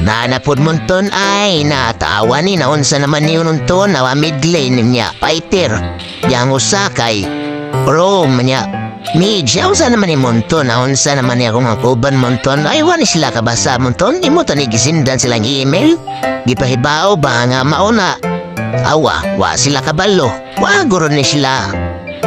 Nanapod mo ton ay natawa ni naunsa naman niyo nun ton na mid lane niya fighter. Yang usakay Rome niya. Medya unsa naman ni Monton naunsa naman niya kung makuban Monton ay wani sila kabasa Monton imo tani gisindan silang email. Gipahibaw ba nga mauna. Awa, wa sila kabalo. Wa guro ni sila.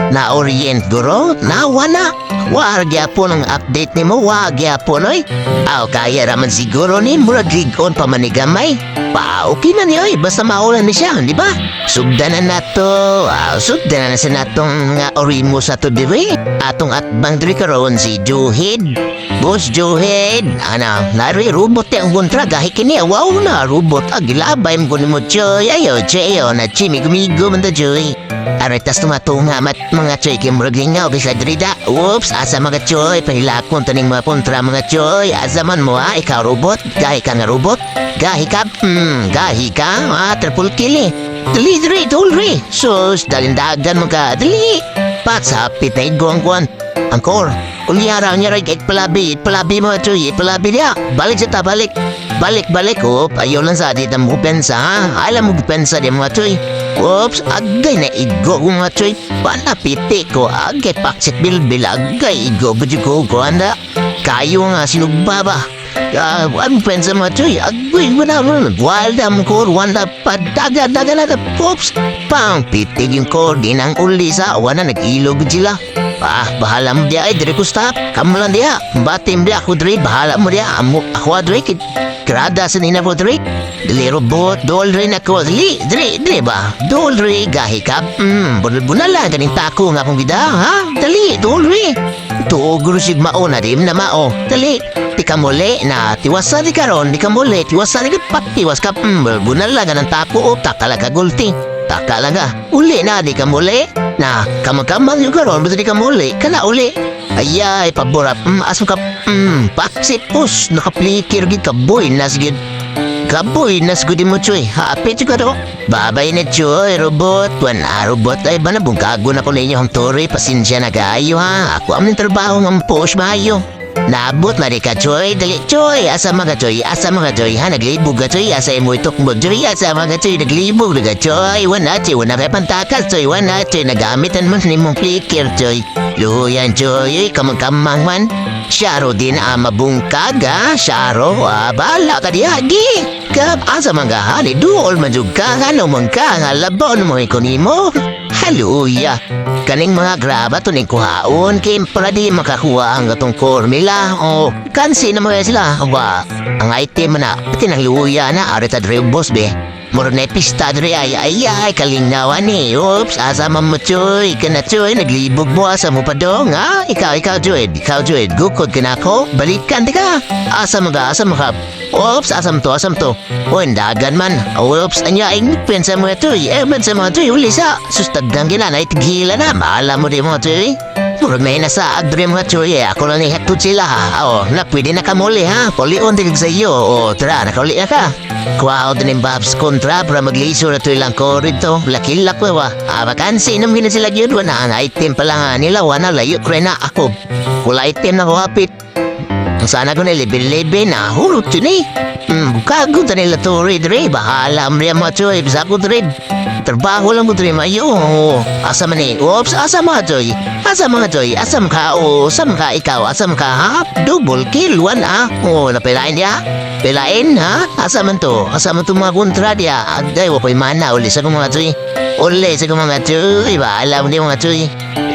Na-orient guro, nawa na. Wa gyapon ang update nimo, wa gyapon oy. Aw kaya raman siguro ni murag ligon pa manigamay. Pa okay na niya basta maulan ni siya, di ba? Sugdanan na to. Sugdanan na sa natong nga orimo sa to diri. Atong atbang diri karon si Juhid. Boss Juhid, nari robot ang kontra gahi kini wow na robot agilabay mo ni mo choy. Ayo choy na chimig-migo man da choy. Aritas tumatunga mga choy kimuraglingaw bisa drida. Oops, asa mga choy, pahilakon taning mga kontra mga choy. Asa man mo ikaw robot, gahi ka nga robot. Gahi ka, triple kill eh. Dali, dulri. Sus, dalindagan mo ka, dali. Patsapit na igong-guan. Angkor, ulyara niya rin palabi mo choy, palabi niya. Balik sa ta, balik. Balik, ayaw lang sa di mo pensa ha. Alam mo pensa di mga choy. Oops, agay na igo ko nga choy. Panapiti ko, agay paksit bilbil, agay igo ko anda. Kayo nga sinugba ba? Ano pensa mga choy? Agay wala wild am ko, wanda padaga na oops. Pang pitig yung ko, di nang uli sa wana nag-ilog sila. Bahala mo dia ay dire ko stop. Kamu lang dia. Batim dia ako dire, bahala mo dia. Ako dire grada sa nina ko dire. Dili robot, dolre na ko. Dili ba? Dolre gahi ka. Bunala ganing tako nga akong bida, ha? Dali, dolre. Tuogro sig mauna dim na mao. Dali. Di ka muli na tiwasa di karon, di ka muli tiwasa di ka patiwas ka. Bunala ganang tako o takalaga gulti. Takalaga. Uli na di ka muli. Na, kamang-kamang yung karon, ba't di ka muli? Kana uli. Ayay, paborat. Asam ka, paksipos. Nakaplikir gid ka, boy, nasgid. Kaboy, nasgudi mo, choy. Hapit yung karo. Babay na, choy, robot. Robot ay ba na bungkago na ko na inyo ang tori. Pasensya na kayo, ha? Ako ang trabaho ng push maayo. Naabot mari ka, choy. Dali, choy. Asa mga choy, ha? Naglibog ka, choy. Asa imo itok mo, choy. Asa mga choy, naglibog ka, choy. Wana kay pantakas, choy. Wana, choy. Nagamitan mo ni mong flicker, choy. Luhuyan, choy. Kamang-kamang man. Syaro din mabungkag, ha? Syaro, bala ka diagi. Asa mga hani, duol majug ka, ano mong ka, labon mo ikonimo. Haluya. Kaning mga graba to ning kuhaon kay para di makakuha ang gatong formula o kansi na mga sila ang item na tinangluya na arita dre boss be moro na pista dre ay kalingnawan ni oops asa mo choy kana choy naglibog mo asa mo pa dong ha ikaw joy gukod ka na ako balikan di ka asa mo ka oops asam to o indagan man oops anya ay pensa mo ito pensa mo ito ulisa sustagdang ginanay tigila na mahala mo di mo ito murag may nasa agdre mga choy ako lang ihatod sila ha na pwede na ka muli ha polion dilig sa iyo tara nakauli na ka kuwao din yung babs kontra para mag-laser na ito ilang ko rito lakilak ko vakansi nam gina sila yun wana ang item pala nga nila wana layo kre na ako kula item na kuhapit sana ko na libe na hulot yun bukago ta nila to red bahala mo mga choy bisa ko red trabaho lang mo red mayo asa man oops asa mga choy asam ka ikaw asam ka ha double kill one napilain dia pilain ha asa man to mga kontra dia agay wapoy mana uli sa mga choy bahala mo di mga choy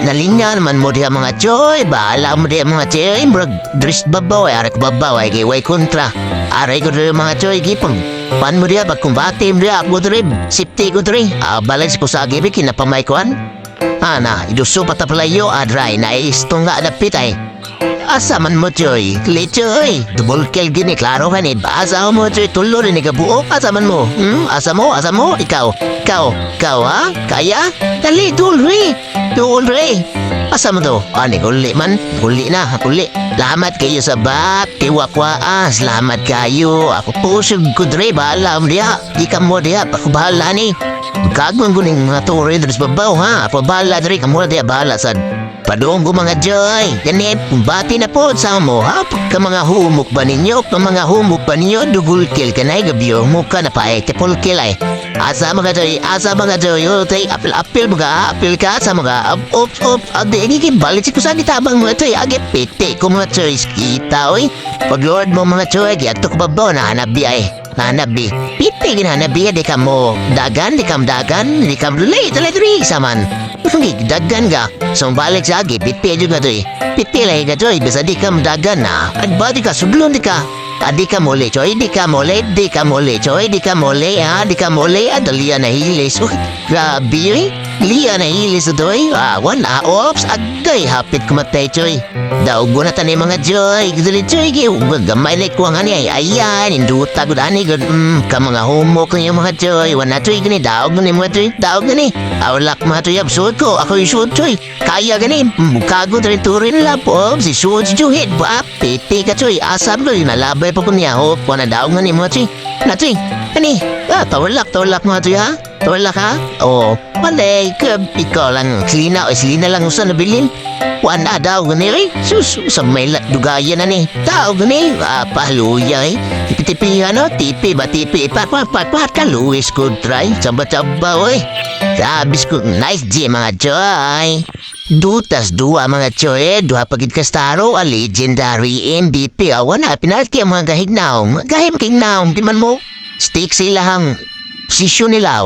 nalingan man mo diha mga choy bahala mo diha mga choy murag dress babaw arak babaw ay kay way kontra aray ko diha mga choy gipon pan mo diha pagkumbate mo diha ako drib safety ko diri balance ko sa agibi kinapamay kuan iduso patapalayo adray na istong nga adapit ay asa man mo choy choy double kill gini klaro kanid asa mo choy tulo rin igabuo asa man mo asa mo ikaw ha kaya dali dulri asa mo to uli man uli lamat kayo sa bat kiwakwa salamat kayo ako pusog ko dre bahala mo diha di ka mo diha ako bahala ni kagwan ko ning mga tore dres babaw ha ako bahala dre kamo diha bahala sad Padong ko mga joy, ganip, bati na po sa mo, ha? Ka mga humok ba ninyo, ka mga humok ba ninyo, dugul kill ka na, gabiyo, muka na pa tipul kill ay. Asa mga joy, tay, apil ka sa mga, adi, balik ko sa gitabang mga joy, agi, piti ko mga joy, kita, oy. Pag lord mo mga joy, giyato ko ba ba, nahanabi ay. Nanabi, piti ginanabi di ka mo dagan, di kam lulay taladri saman. Hindi dagan ka, so balik sa agi, piti juga to piti lay ka to bisa di kam dagan na, at ba di ka sublon di ka. Di ka muli, choy, di ka muli, adalian na hilis. Grabe yun, liya na hilis ito wala, ops, agay, hapit kumatay, choy. Daog na tanay mga joy, gudali choy, gamay na ikuha nga niya, ayan, induta ko dani, ka mga humok na yung mga joy, wana choy, gani, daog na mga joy, daog gani, awlak mga choy, absurd ko, ako yung shoot choy, kaya gani, kago na rin turin lang po, si shoot choy, piti ka choy, asam choy, nalabay pa ko niya, wana daog nga ni mga choy, na choy, gani, tawalak mga choy ha, tawalak ha, malay, ikaw lang, silina lang usan nabilin. Wala daw gani rin. Sus, sa may dugayan na ni. Daw gani. Pahaluya Tipi-tipi tipi ba tipi. Pat kaluwis ko try. Samba-samba Sabis ko, nice G mga joy. Dutas dua mga joy. Dua pagid kastaro. A legendary MVP. Awan na, pinalti ang mga gahignaong. Gahim kignaong. Di man mo. Stick sila hang sisyo nila